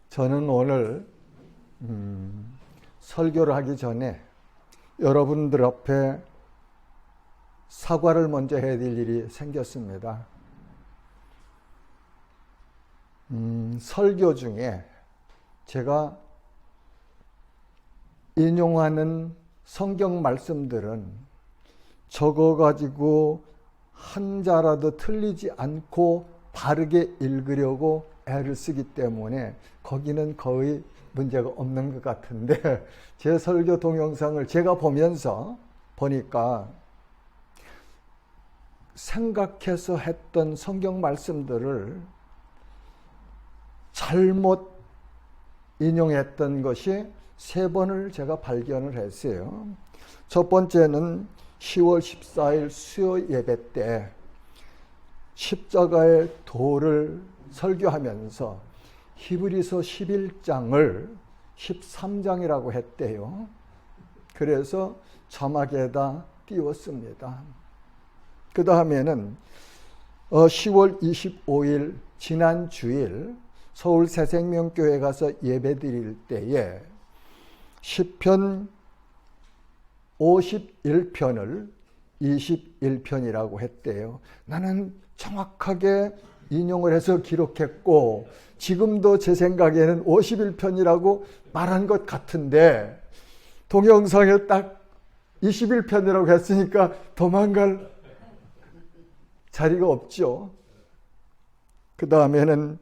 저는 오늘 설교를 하기 전에 여러분들 앞에 사과를 먼저 해야 될 일이 생겼습니다. 설교 중에 제가 인용하는 성경 말씀들은 적어가지고 한자라도 틀리지 않고 바르게 읽으려고 애를 쓰기 때문에 거기는 거의 문제가 없는 것 같은데, 제 설교 동영상을 제가 보니까 생각해서 했던 성경 말씀들을 잘못 인용했던 것이 3번을 제가 발견을 했어요. 첫 번째는 10월 14일 수요 예배 때 십자가의 도를 설교하면서 히브리서 11장을 13장이라고 했대요. 그래서 자막에다 띄웠습니다. 그 다음에는 10월 25일 지난 주일 서울 새생명교회 가서 예배 드릴 때에 시편 51편을 21편이라고 했대요. 나는 정확하게 인용을 해서 기록했고 지금도 제 생각에는 51편이라고 말한 것 같은데 동영상에 딱 21편이라고 했으니까 도망갈 자리가 없죠. 그 다음에는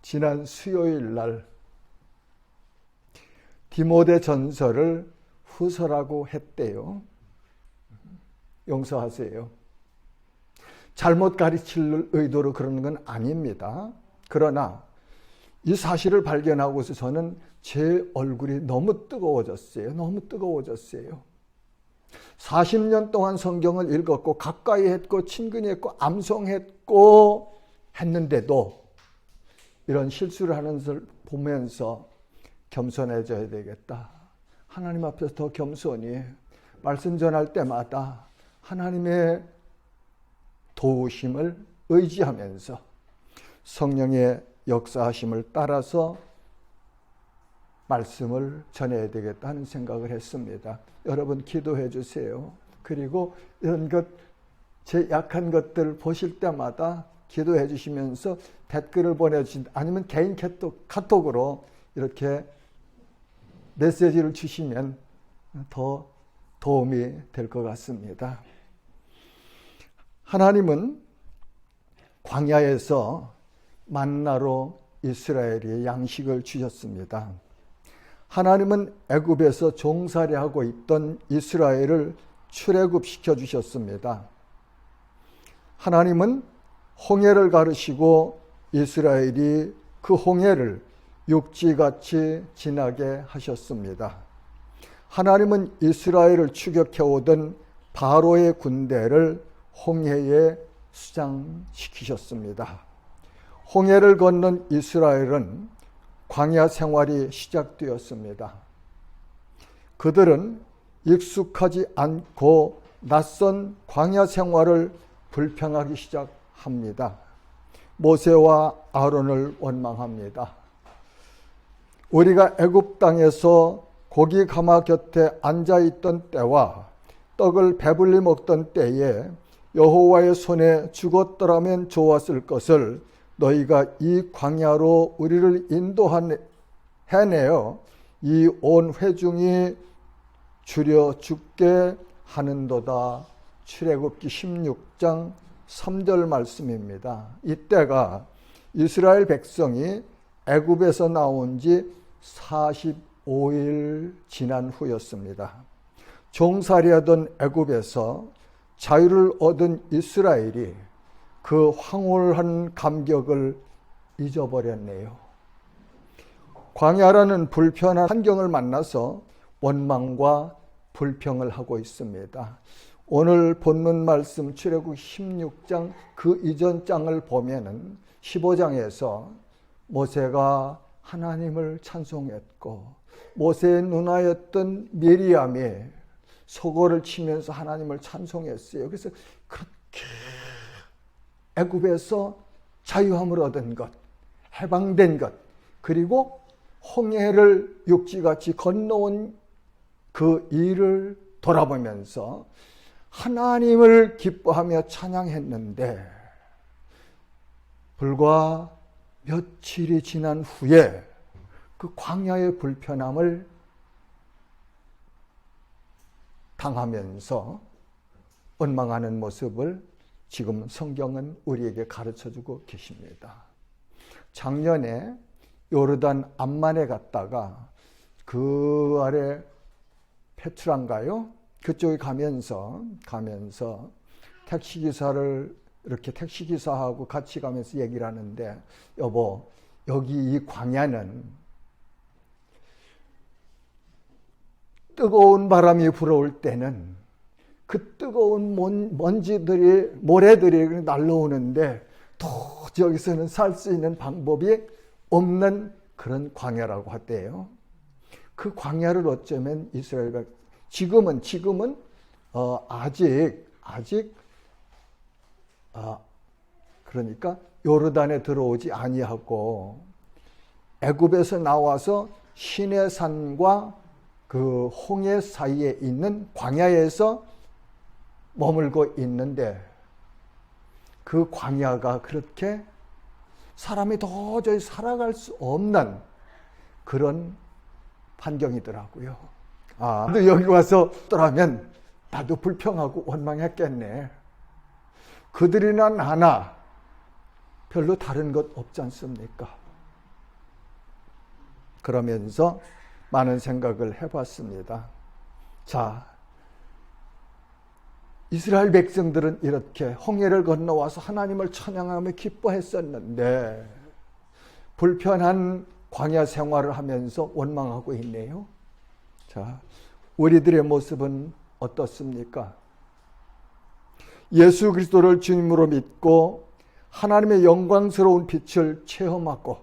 지난 수요일 날 디모데 전서를 후서라고 했대요. 용서하세요. 잘못 가르칠 의도로 그러는 건 아닙니다. 그러나 이 사실을 발견하고서 저는 제 얼굴이 너무 뜨거워졌어요. 40년 동안 성경을 읽었고 가까이 했고 친근히 했고 암송했고 했는데도 이런 실수를 하는 것을 보면서 겸손해져야 되겠다. 하나님 앞에서 더 겸손히 말씀 전할 때마다 하나님의 도우심을 의지하면서 성령의 역사하심을 따라서 말씀을 전해야 되겠다는 생각을 했습니다. 여러분 기도해 주세요. 그리고 이런 제 약한 것들 보실 때마다 기도해 주시면서 댓글을 보내주신다. 아니면 개인 카톡으로 이렇게 메시지를 주시면 더 도움이 될 것 같습니다. 하나님은 광야에서 만나로 이스라엘에 양식을 주셨습니다. 하나님은 애굽에서 종살이하고 있던 이스라엘을 출애굽시켜 주셨습니다. 하나님은 홍해를 가르시고 이스라엘이 그 홍해를 육지같이 지나게 하셨습니다. 하나님은 이스라엘을 추격해오던 바로의 군대를 홍해에 수장시키셨습니다. 홍해를 건넌 이스라엘은 광야 생활이 시작되었습니다. 그들은 익숙하지 않고 낯선 광야 생활을 불평하기 시작합니다. 모세와 아론을 원망합니다. 우리가 애굽 땅에서 고기 가마 곁에 앉아있던 때와 떡을 배불리 먹던 때에 여호와의 손에 죽었더라면 좋았을 것을 너희가 이 광야로 우리를 해내어 이 온 회중이 줄여 죽게 하는도다. 출애굽기 16장 3절 말씀입니다. 이때가 이스라엘 백성이 애굽에서 나온 지 45일 지난 후였습니다. 종살이하던 애굽에서 자유를 얻은 이스라엘이 그 황홀한 감격을 잊어버렸네요. 광야라는 불편한 환경을 만나서 원망과 불평을 하고 있습니다. 오늘 본문 말씀 출애굽 16장 그 이전 장을 보면은 15장에서 모세가 하나님을 찬송했고 모세의 누나였던 미리암이 소고를 치면서 하나님을 찬송했어요. 그래서 그렇게 애굽에서 자유함을 얻은 것, 해방된 것, 그리고 홍해를 육지같이 건너온 그 일을 돌아보면서 하나님을 기뻐하며 찬양했는데, 불과 며칠이 지난 후에 그 광야의 불편함을 당하면서 원망하는 모습을 지금 성경은 우리에게 가르쳐주고 계십니다. 작년에 요르단 암만에 갔다가 그 아래 페트라인가요? 그쪽에 가면서 이렇게 택시기사하고 같이 가면서 얘기를 하는데, 여보, 여기 이 광야는 뜨거운 바람이 불어올 때는 그 뜨거운 모래들이 날라오는데 도저히 여기서는 살 수 있는 방법이 없는 그런 광야라고 하대요. 그 광야를 어쩌면 이스라엘과 지금은 그러니까 요르단에 들어오지 아니하고 애굽에서 나와서 시내산과 그 홍해 사이에 있는 광야에서 머물고 있는데, 그 광야가 그렇게 사람이 도저히 살아갈 수 없는 그런 환경이더라고요. 근데 여기 와서 떠나면 나도 불평하고 원망했겠네. 그들이나 나나 별로 다른 것 없지 않습니까? 그러면서 많은 생각을 해봤습니다. 자, 이스라엘 백성들은 이렇게 홍해를 건너와서 하나님을 찬양하며 기뻐했었는데 불편한 광야 생활을 하면서 원망하고 있네요. 자, 우리들의 모습은 어떻습니까? 예수 그리스도를 주님으로 믿고 하나님의 영광스러운 빛을 체험하고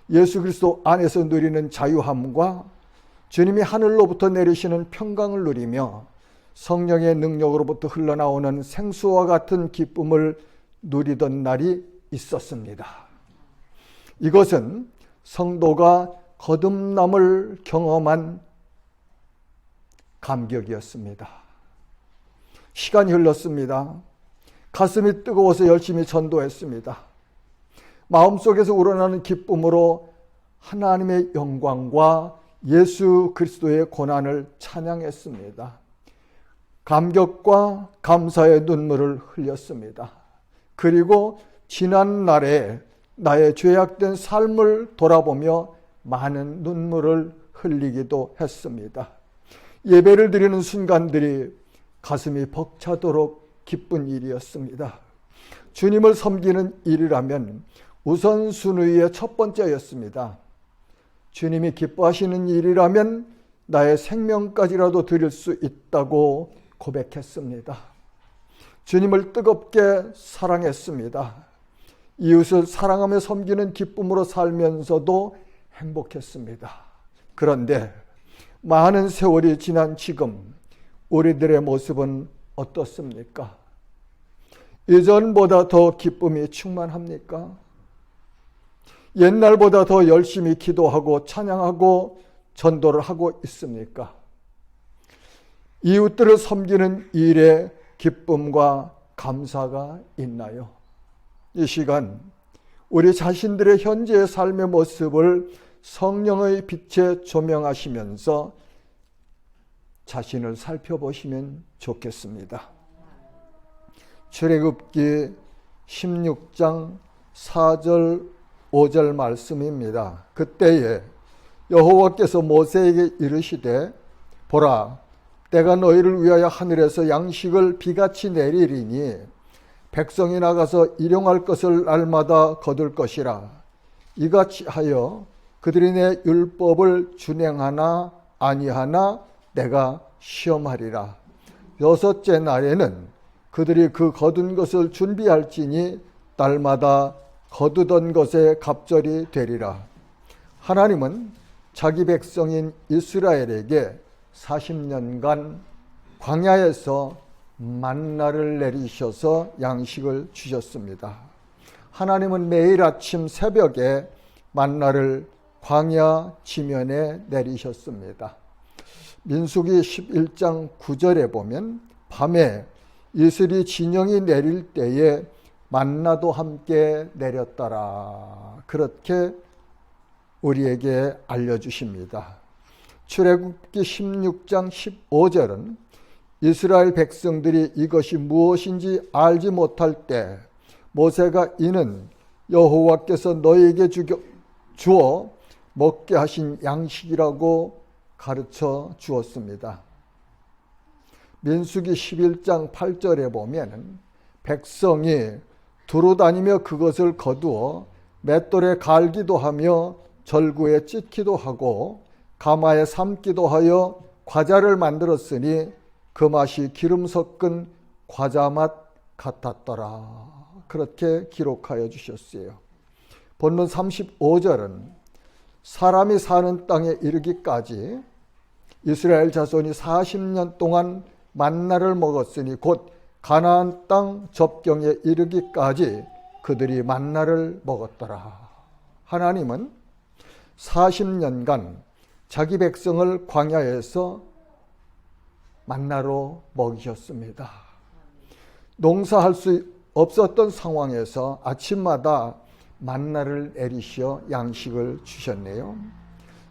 예수 그리스도 안에서 누리는 자유함과 주님이 하늘로부터 내리시는 평강을 누리며 성령의 능력으로부터 흘러나오는 생수와 같은 기쁨을 누리던 날이 있었습니다. 이것은 성도가 거듭남을 경험한 감격이었습니다. 시간이 흘렀습니다. 가슴이 뜨거워서 열심히 전도했습니다. 마음속에서 우러나는 기쁨으로 하나님의 영광과 예수 그리스도의 고난을 찬양했습니다. 감격과 감사의 눈물을 흘렸습니다. 그리고 지난 날에 나의 죄악된 삶을 돌아보며 많은 눈물을 흘리기도 했습니다. 예배를 드리는 순간들이 가슴이 벅차도록 기쁜 일이었습니다. 주님을 섬기는 일이라면 우선순위의 첫 번째였습니다. 주님이 기뻐하시는 일이라면 나의 생명까지라도 드릴 수 있다고 고백했습니다. 주님을 뜨겁게 사랑했습니다. 이웃을 사랑하며 섬기는 기쁨으로 살면서도 행복했습니다. 그런데 많은 세월이 지난 지금 우리들의 모습은 어떻습니까? 예전보다 더 기쁨이 충만합니까? 옛날보다 더 열심히 기도하고 찬양하고 전도를 하고 있습니까? 이웃들을 섬기는 일에 기쁨과 감사가 있나요? 이 시간 우리 자신들의 현재의 삶의 모습을 성령의 빛에 조명하시면서 자신을 살펴보시면 좋겠습니다. 출애굽기 16장 4절 5절 말씀입니다. 그때에 여호와께서 모세에게 이르시되 보라, 때가 너희를 위하여 하늘에서 양식을 비같이 내리리니 백성이 나가서 일용할 것을 날마다 거둘 것이라. 이같이 하여 그들이 내 율법을 준행하나 아니하나 내가 시험하리라. 여섯째 날에는 그들이 그 거둔 것을 준비할지니 날마다 거두던 것에 갑절이 되리라. 하나님은 자기 백성인 이스라엘에게 40년간 광야에서 만나를 내리셔서 양식을 주셨습니다. 하나님은 매일 아침 새벽에 만나를 광야 지면에 내리셨습니다. 민수기 11장 9절에 보면 밤에 이슬이 진영이 내릴 때에 만나도 함께 내렸더라. 그렇게 우리에게 알려주십니다. 출애굽기 16장 15절은 이스라엘 백성들이 이것이 무엇인지 알지 못할 때 모세가 이는 여호와께서 너에게 주어 먹게 하신 양식이라고 가르쳐 주었습니다. 민수기 11장 8절에 보면 백성이 두루 다니며 그것을 거두어 맷돌에 갈기도 하며 절구에 찢기도 하고 가마에 삶기도 하여 과자를 만들었으니 그 맛이 기름 섞은 과자 맛 같았더라. 그렇게 기록하여 주셨어요. 본문 35절은 사람이 사는 땅에 이르기까지 이스라엘 자손이 40년 동안 만나를 먹었으니 곧 가나안 땅 접경에 이르기까지 그들이 만나를 먹었더라. 하나님은 40년간 자기 백성을 광야에서 만나로 먹이셨습니다. 농사할 수 없었던 상황에서 아침마다 만나를 내리시어 양식을 주셨네요.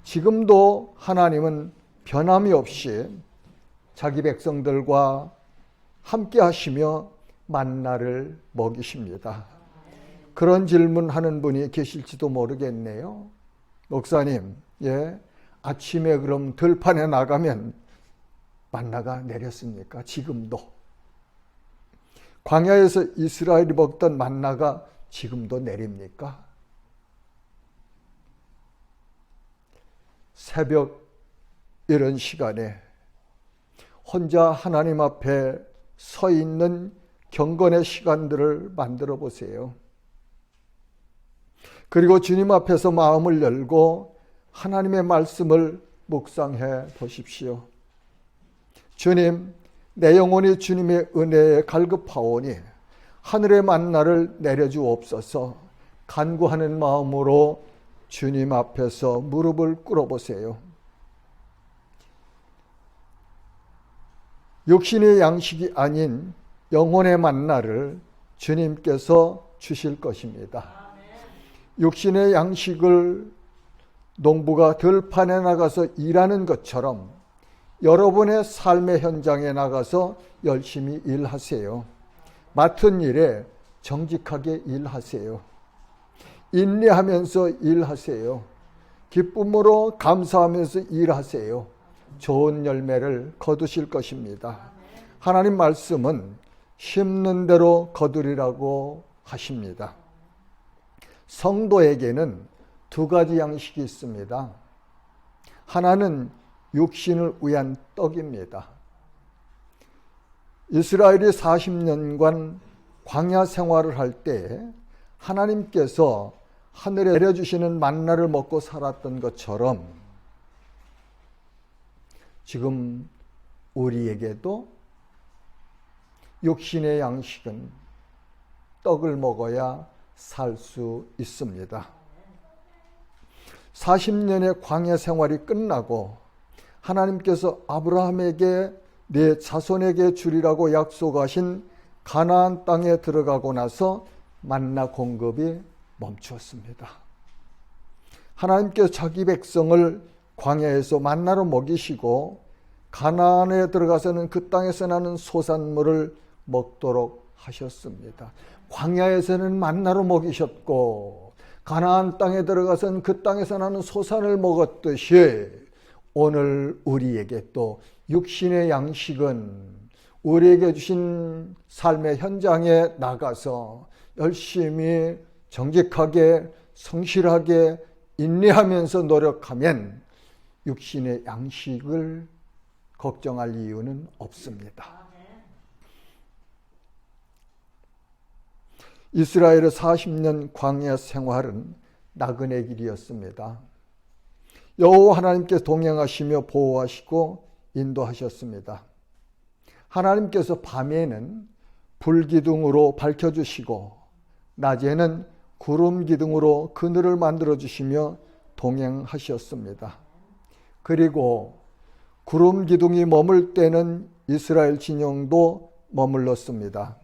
지금도 하나님은 변함이 없이 자기 백성들과 함께 하시며 만나를 먹이십니다. 그런 질문하는 분이 계실지도 모르겠네요. 목사님, 아침에 그럼 들판에 나가면 만나가 내렸습니까? 지금도. 광야에서 이스라엘이 먹던 만나가 지금도 내립니까? 새벽 이런 시간에 혼자 하나님 앞에 서 있는 경건의 시간들을 만들어 보세요. 그리고 주님 앞에서 마음을 열고 하나님의 말씀을 묵상해 보십시오. 주님, 내 영혼이 주님의 은혜에 갈급하오니 하늘의 만나를 내려주옵소서. 간구하는 마음으로 주님 앞에서 무릎을 꿇어보세요. 육신의 양식이 아닌 영혼의 만나를 주님께서 주실 것입니다. 육신의 양식을 농부가 들판에 나가서 일하는 것처럼 여러분의 삶의 현장에 나가서 열심히 일하세요. 맡은 일에 정직하게 일하세요. 인내하면서 일하세요. 기쁨으로 감사하면서 일하세요. 좋은 열매를 거두실 것입니다. 하나님 말씀은 심는 대로 거두리라고 하십니다. 성도에게는 두 가지 양식이 있습니다. 하나는 육신을 위한 떡입니다. 이스라엘이 40년간 광야 생활을 할 때 하나님께서 하늘에 내려주시는 만나를 먹고 살았던 것처럼 지금 우리에게도 육신의 양식은 떡을 먹어야 살 수 있습니다. 40년의 광야 생활이 끝나고 하나님께서 아브라함에게 네 자손에게 주리라고 약속하신 가나안 땅에 들어가고 나서 만나 공급이 멈추었습니다. 하나님께서 자기 백성을 광야에서 만나로 먹이시고 가나안에 들어가서는 그 땅에서 나는 소산물을 먹도록 하셨습니다. 광야에서는 만나로 먹이셨고 가나안 땅에 들어가서는 그 땅에서 나는 소산을 먹었듯이 오늘 우리에게 또 육신의 양식은 우리에게 주신 삶의 현장에 나가서 열심히 정직하게 성실하게 인내하면서 노력하면 육신의 양식을 걱정할 이유는 없습니다. 이스라엘의 40년 광야 생활은 나그네 길이었습니다. 여호와 하나님께서 동행하시며 보호하시고 인도하셨습니다. 하나님께서 밤에는 불기둥으로 밝혀주시고 낮에는 구름 기둥으로 그늘을 만들어 주시며 동행하셨습니다. 그리고 구름 기둥이 머물 때는 이스라엘 진영도 머물렀습니다.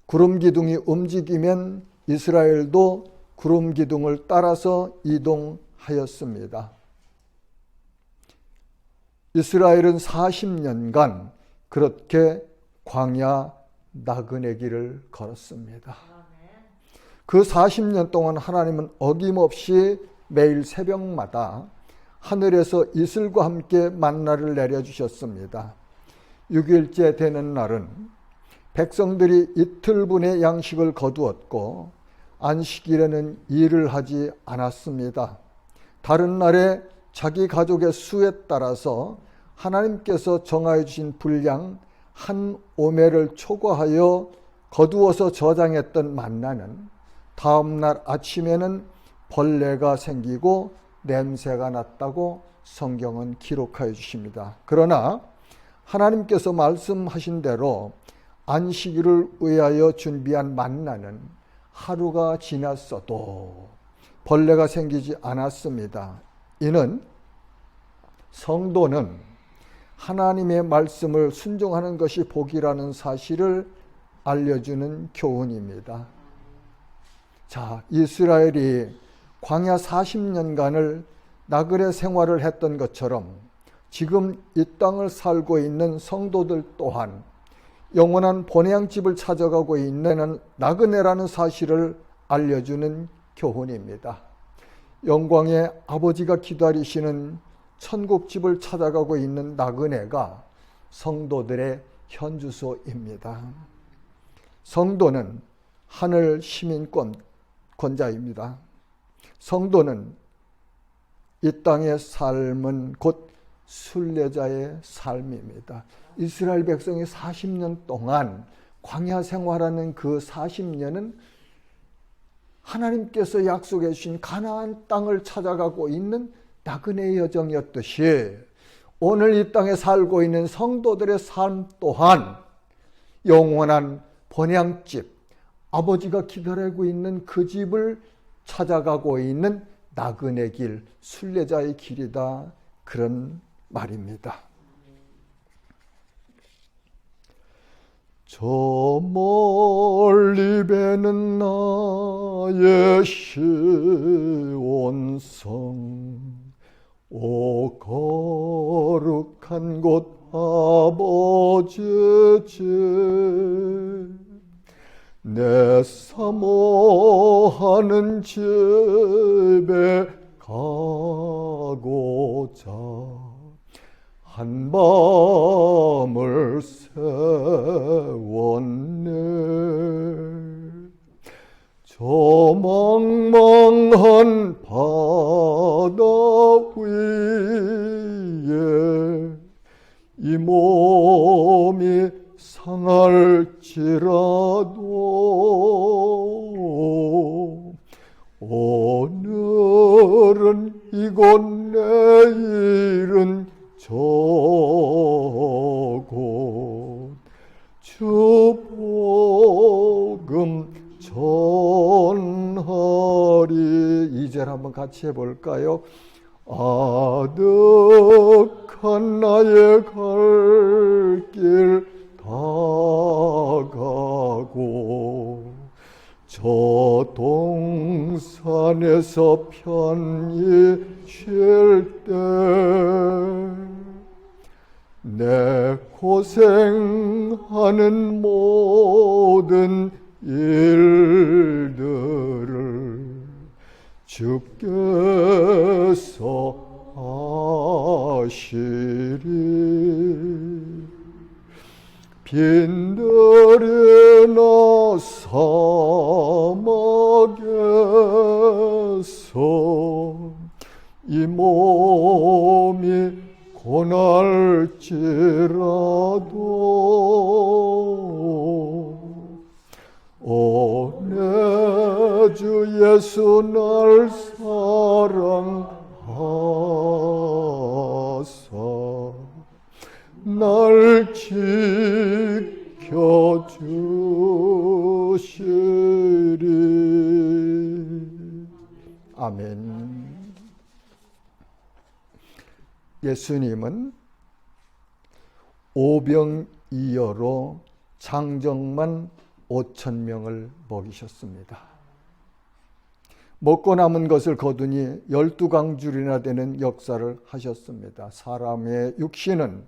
구름 기둥이 움직이면 이스라엘도 구름 기둥을 따라서 이동하였습니다. 이스라엘은 40년간 그렇게 광야 나그네 길을 걸었습니다. 그 40년 동안 하나님은 어김없이 매일 새벽마다 하늘에서 이슬과 함께 만나를 내려주셨습니다. 6일째 되는 날은 백성들이 이틀분의 양식을 거두었고 안식일에는 일을 하지 않았습니다. 다른 날에 자기 가족의 수에 따라서 하나님께서 정하여 주신 분량 한 오매를 초과하여 거두어서 저장했던 만나는 다음 날 아침에는 벌레가 생기고 냄새가 났다고 성경은 기록하여 주십니다. 그러나 하나님께서 말씀하신 대로 안식일을 위하여 준비한 만나는 하루가 지났어도 벌레가 생기지 않았습니다. 이는 성도는 하나님의 말씀을 순종하는 것이 복이라는 사실을 알려주는 교훈입니다. 자, 이스라엘이 광야 40년간을 나그네 생활을 했던 것처럼 지금 이 땅을 살고 있는 성도들 또한 영원한 본향집을 찾아가고 있는 나그네라는 사실을 알려주는 교훈입니다. 영광의 아버지가 기다리시는 천국집을 찾아가고 있는 나그네가 성도들의 현주소입니다. 성도는 하늘 시민권자입니다. 성도는 이 땅의 삶은 곧 순례자의 삶입니다. 이스라엘 백성이 40년 동안 광야 생활하는 그 40년은 하나님께서 약속해 주신 가나안 땅을 찾아가고 있는 나그네의 여정이었듯이 오늘 이 땅에 살고 있는 성도들의 삶 또한 영원한 본향집, 아버지가 기다리고 있는 그 집을 찾아가고 있는 나그네 길, 순례자의 길이다, 그런 말입니다. 저 멀리 배는 나의 시온성, 오 거룩한 곳 아버지의 집, 내 사모하는 집에 가고자 한밤을 세웠네. 저 망망한 바다 위에 이 몸이 상할지라도 오늘은 이곳 내일은 저곳 주 복음 전하리. 2절 한번 같이 해볼까요? 아득한 나의 갈 길 다가고 저 동산에서 편히 쉴 때 내 고생하는 모든 일들을 주께서 하시리. 빈들이나 사막에서 이 몸이 고날지라도 오 내 주 예수 날 사랑하사 날 지켜주시리. 아멘. 예수님은 오병이어로 장정만 5,000명을 먹이셨습니다. 먹고 남은 것을 거두니 12강줄이나 되는 역사를 하셨습니다. 사람의 육신은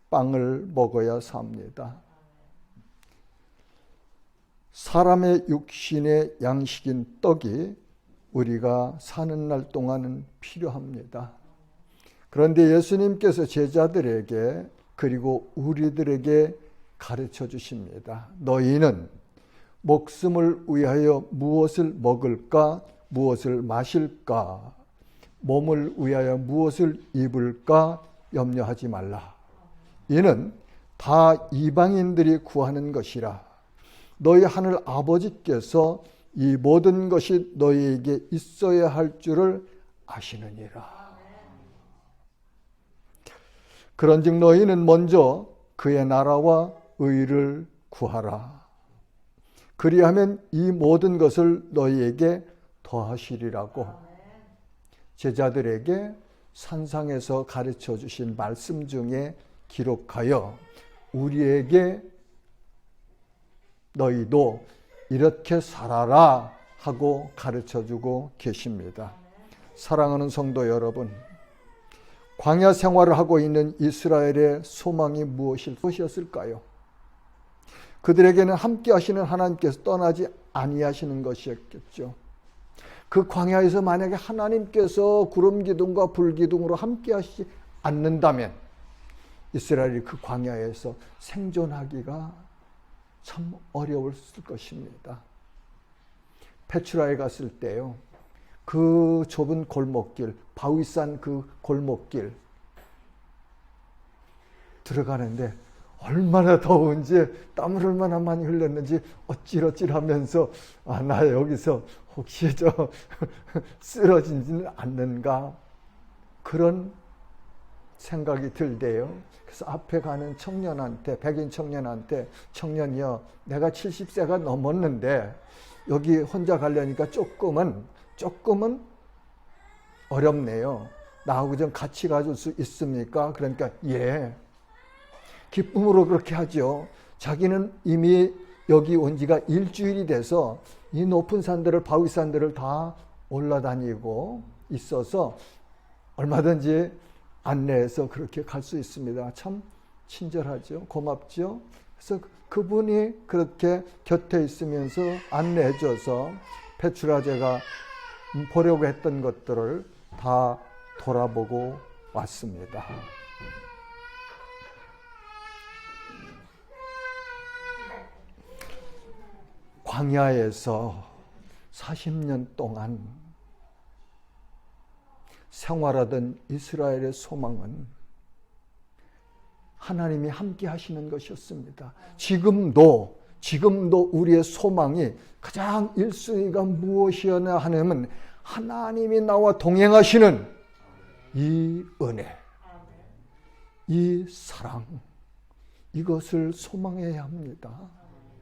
빵을 먹어야 삽니다. 사람의 육신의 양식인 떡이 우리가 사는 날 동안은 필요합니다. 그런데 예수님께서 제자들에게 그리고 우리들에게 가르쳐 주십니다. 너희는 목숨을 위하여 무엇을 먹을까, 무엇을 마실까, 몸을 위하여 무엇을 입을까 염려하지 말라. 이는 다 이방인들이 구하는 것이라. 너희 하늘 아버지께서 이 모든 것이 너희에게 있어야 할 줄을 아시느니라. 그런즉 너희는 먼저 그의 나라와 의를 구하라. 그리하면 이 모든 것을 너희에게 더하시리라고 제자들에게 산상에서 가르쳐 주신 말씀 중에 기록하여 우리에게 너희도 이렇게 살아라 하고 가르쳐 주고 계십니다. 사랑하는 성도 여러분, 광야 생활을 하고 있는 이스라엘의 소망이 무엇이었을까요? 그들에게는 함께 하시는 하나님께서 떠나지 아니하시는 것이었겠죠. 그 광야에서 만약에 하나님께서 구름 기둥과 불 기둥으로 함께 하시지 않는다면 이스라엘이 그 광야에서 생존하기가 참 어려웠을 것입니다. 페추라에 갔을 때요, 그 좁은 골목길, 바위산 그 골목길 들어가는데 얼마나 더운지, 땀을 얼마나 많이 흘렸는지 어찔어찔하면서 나 여기서 혹시 쓰러지지는 않는가, 그런 생각이 들대요. 그래서 앞에 가는 청년한테, 백인 청년한테, 청년이여, 내가 70세가 넘었는데 여기 혼자 가려니까 조금은 어렵네요. 나하고 좀 같이 가줄 수 있습니까? 그러니까 예, 기쁨으로 그렇게 하죠. 자기는 이미 여기 온 지가 일주일이 돼서 이 높은 산들을, 바위산들을 다 올라다니고 있어서 얼마든지 안내해서 그렇게 갈 수 있습니다. 참 친절하죠. 고맙죠. 그래서 그분이 그렇게 곁에 있으면서 안내해줘서 페추라제가 보려고 했던 것들을 다 돌아보고 왔습니다. 광야에서 40년 동안 생활하던 이스라엘의 소망은 하나님이 함께 하시는 것이었습니다. 지금도 우리의 소망이 가장 1순위가 무엇이었나 하면 하나님이 나와 동행하시는 이 은혜, 이 사랑, 이것을 소망해야 합니다.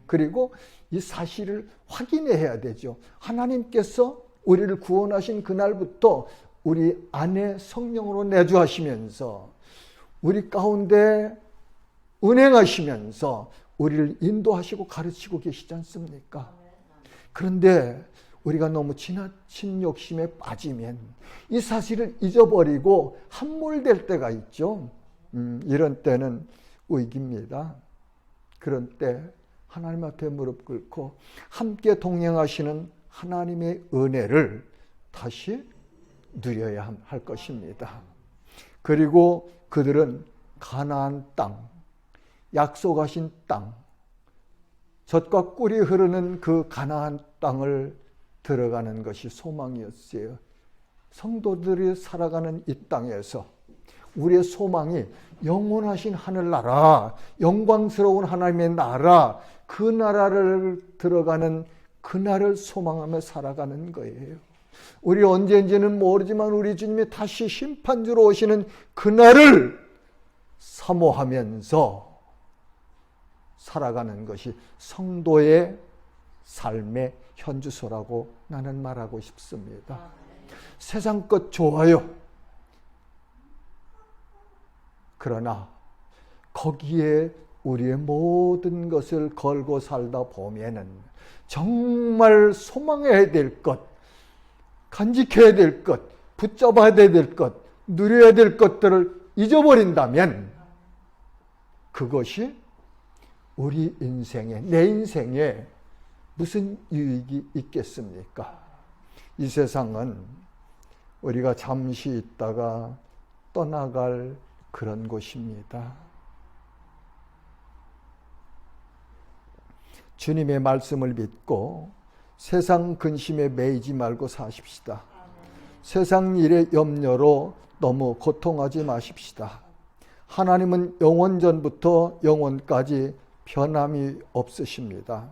그리고 이 사실을 확인해야 되죠. 하나님께서 우리를 구원하신 그날부터 우리 안에 성령으로 내주하시면서 우리 가운데 운행하시면서 우리를 인도하시고 가르치고 계시지 않습니까? 그런데 우리가 너무 지나친 욕심에 빠지면 이 사실을 잊어버리고 함몰될 때가 있죠. 이런 때는 위기입니다. 그런 때 하나님 앞에 무릎 꿇고 함께 동행하시는 하나님의 은혜를 다시 누려야 할 것입니다. 그리고 그들은 가나안 땅, 약속하신 땅, 젖과 꿀이 흐르는 그 가나안 땅을 들어가는 것이 소망이었어요. 성도들이 살아가는 이 땅에서 우리의 소망이 영원하신 하늘나라, 영광스러운 하나님의 나라, 그 나라를 들어가는 그날을 소망하며 살아가는 거예요. 우리 언제인지는 모르지만 우리 주님이 다시 심판주로 오시는 그날을 사모하면서 살아가는 것이 성도의 삶의 현주소라고 나는 말하고 싶습니다. 세상 것 좋아요. 그러나 거기에 우리의 모든 것을 걸고 살다 보면은 정말 소망해야 될 것, 간직해야 될 것, 붙잡아야 될 것, 누려야 될 것들을 잊어버린다면 그것이 우리 인생에, 내 인생에 무슨 유익이 있겠습니까? 이 세상은 우리가 잠시 있다가 떠나갈 그런 곳입니다. 주님의 말씀을 믿고 세상 근심에 매이지 말고 사십시다. 세상 일의 염려로 너무 고통하지 마십시다. 하나님은 영원전부터 영원까지 변함이 없으십니다.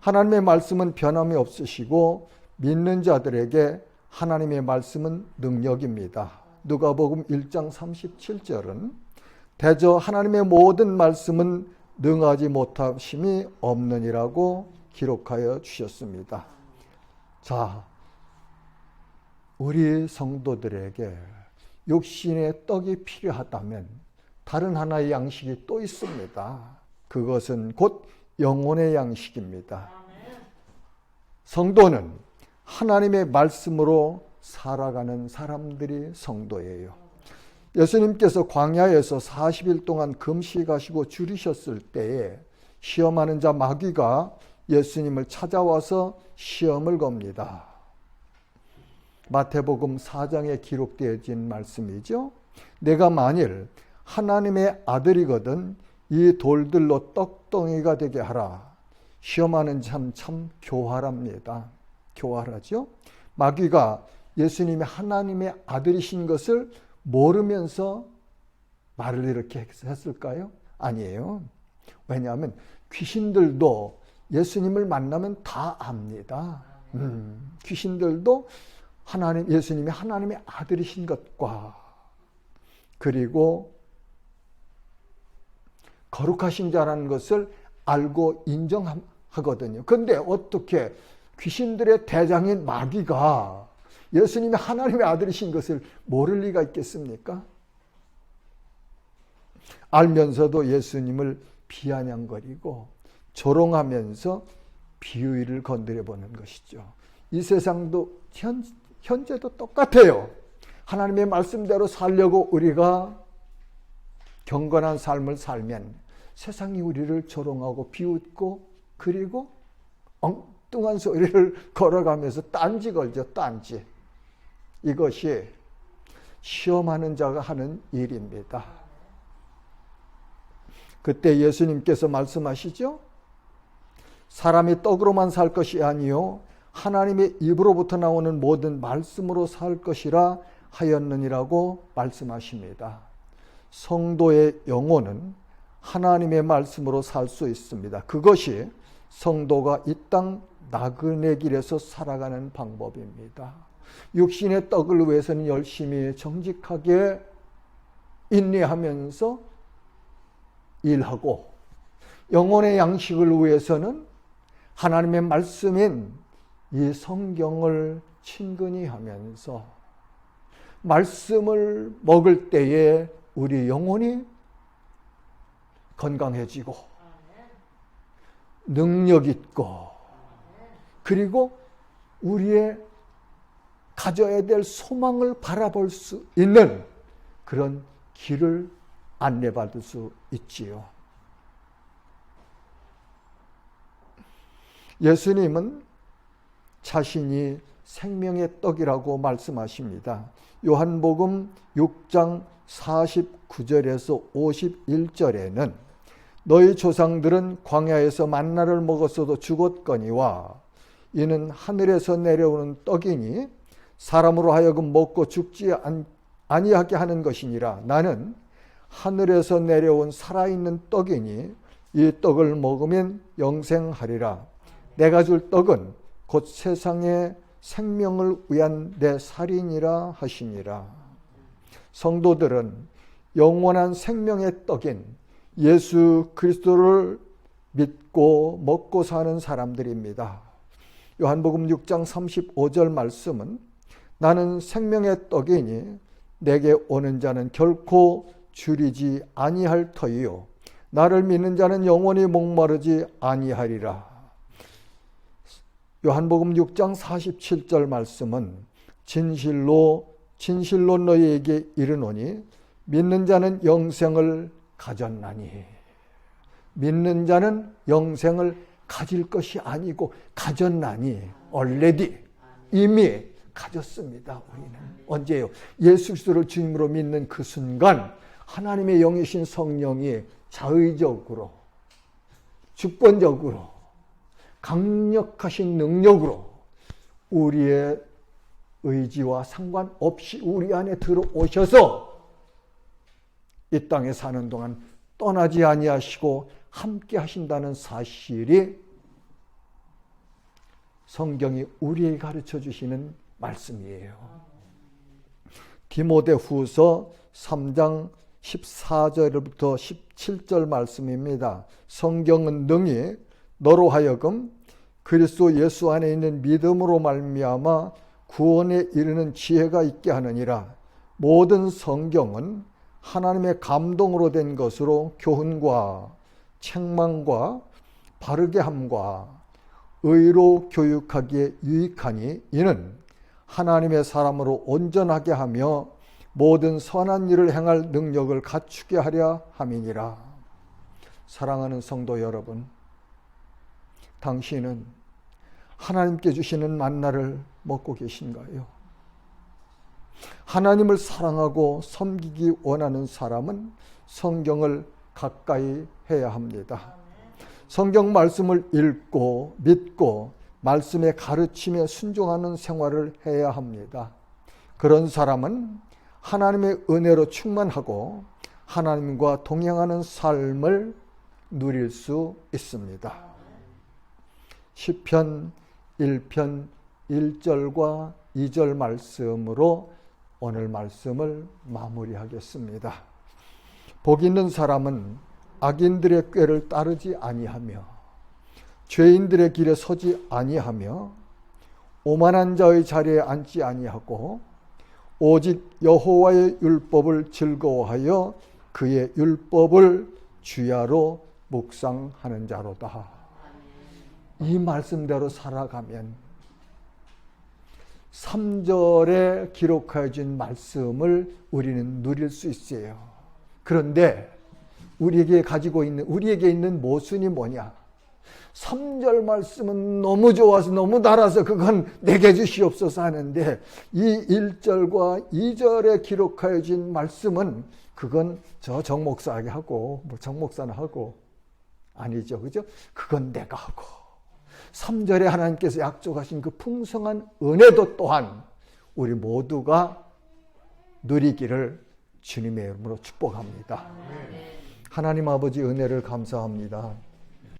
하나님의 말씀은 변함이 없으시고 믿는 자들에게 하나님의 말씀은 능력입니다. 누가복음 1장 37절은 대저 하나님의 모든 말씀은 능하지 못하심이 없느니라고 기록하여 주셨습니다. 자, 우리 성도들에게 육신의 떡이 필요하다면 다른 하나의 양식이 또 있습니다. 그것은 곧 영혼의 양식입니다. 성도는 하나님의 말씀으로 살아가는 사람들이 성도예요. 예수님께서 광야에서 40일 동안 금식하시고 줄이셨을 때에 시험하는 자 마귀가 예수님을 찾아와서 시험을 겁니다. 마태복음 4장에 기록되어진 말씀이죠. 내가 만일 하나님의 아들이거든 이 돌들로 떡덩이가 되게 하라. 시험하는 참 교활합니다. 교활하죠. 마귀가 예수님이 하나님의 아들이신 것을 모르면서 말을 이렇게 했을까요? 아니에요. 왜냐하면 귀신들도 예수님을 만나면 다 압니다. 귀신들도 예수님이 하나님의 아들이신 것과 그리고 거룩하신 자라는 것을 알고 인정하거든요. 그런데 어떻게 귀신들의 대장인 마귀가 예수님이 하나님의 아들이신 것을 모를 리가 있겠습니까? 알면서도 예수님을 비아냥거리고 조롱하면서 비유를 건드려 보는 것이죠. 이 세상도 현재도 똑같아요. 하나님의 말씀대로 살려고 우리가 경건한 삶을 살면 세상이 우리를 조롱하고 비웃고 그리고 엉뚱한 소리를 걸어가면서 딴지 걸죠. 딴지. 이것이 시험하는 자가 하는 일입니다. 그때 예수님께서 말씀하시죠. 사람이 떡으로만 살 것이 아니요 하나님의 입으로부터 나오는 모든 말씀으로 살 것이라 하였느니라고 말씀하십니다. 성도의 영혼은 하나님의 말씀으로 살 수 있습니다. 그것이 성도가 이 땅 나그네 길에서 살아가는 방법입니다. 육신의 떡을 위해서는 열심히 정직하게 인내하면서 일하고 영혼의 양식을 위해서는 하나님의 말씀인 이 성경을 친근히 하면서 말씀을 먹을 때에 우리 영혼이 건강해지고 능력 있고 그리고 우리의 가져야 될 소망을 바라볼 수 있는 그런 길을 안내받을 수 있지요. 예수님은 자신이 생명의 떡이라고 말씀하십니다. 요한복음 6장 49절에서 51절에는 너희 조상들은 광야에서 만나를 먹었어도 죽었거니와 이는 하늘에서 내려오는 떡이니 사람으로 하여금 먹고 죽지 아니하게 하는 것이니라. 나는 하늘에서 내려온 살아있는 떡이니 이 떡을 먹으면 영생하리라. 내가 줄 떡은 곧 세상의 생명을 위한 내 살이니라 하시니라. 성도들은 영원한 생명의 떡인 예수 그리스도를 믿고 먹고 사는 사람들입니다. 요한복음 6장 35절 말씀은 나는 생명의 떡이니 내게 오는 자는 결코 줄이지 아니할 터이요 나를 믿는 자는 영원히 목마르지 아니하리라. 요한복음 6장 47절 말씀은 진실로 너희에게 이르노니 믿는 자는 영생을 가졌나니. 믿는 자는 영생을 가질 것이 아니고 가졌나니. already 이미 가졌습니다. 우리는 언제요? 예수 그리스도를 주님으로 믿는 그 순간 하나님의 영이신 성령이 자의적으로 주권적으로 강력하신 능력으로 우리의 의지와 상관없이 우리 안에 들어오셔서 이 땅에 사는 동안 떠나지 아니하시고 함께 하신다는 사실이 성경이 우리에게 가르쳐 주시는 말씀이에요. 디모데후서 3장 14절부터 17절 말씀입니다. 성경은 능히 너로 하여금 그리스도 예수 안에 있는 믿음으로 말미암아 구원에 이르는 지혜가 있게 하느니라. 모든 성경은 하나님의 감동으로 된 것으로 교훈과 책망과 바르게 함과 의로 교육하기에 유익하니 이는 하나님의 사람으로 온전하게 하며 모든 선한 일을 행할 능력을 갖추게 하려 함이니라. 사랑하는 성도 여러분, 당신은 하나님께 주시는 만나를 먹고 계신가요? 하나님을 사랑하고 섬기기 원하는 사람은 성경을 가까이 해야 합니다. 성경 말씀을 읽고 믿고 말씀에 가르침에 순종하는 생활을 해야 합니다. 그런 사람은 하나님의 은혜로 충만하고 하나님과 동행하는 삶을 누릴 수 있습니다. 시편 1편 1절과 2절 말씀으로 오늘 말씀을 마무리하겠습니다. 복 있는 사람은 악인들의 꾀를 따르지 아니하며 죄인들의 길에 서지 아니하며 오만한 자의 자리에 앉지 아니하고 오직 여호와의 율법을 즐거워하여 그의 율법을 주야로 묵상하는 자로다. 이 말씀대로 살아가면 3절에 기록하여 준 말씀을 우리는 누릴 수 있어요. 그런데 우리에게 있는 모순이 뭐냐? 3절 말씀은 너무 좋아서 너무 달아서 그건 내게 주시옵소서 하는데 이 1절과 2절에 기록하여 진 말씀은 그건 저 정목사에게 하고 뭐 정목사는 하고 아니죠. 그죠? 그건 내가 하고 3절에 하나님께서 약속하신 그 풍성한 은혜도 또한 우리 모두가 누리기를 주님의 이름으로 축복합니다. 하나님 아버지 은혜를 감사합니다.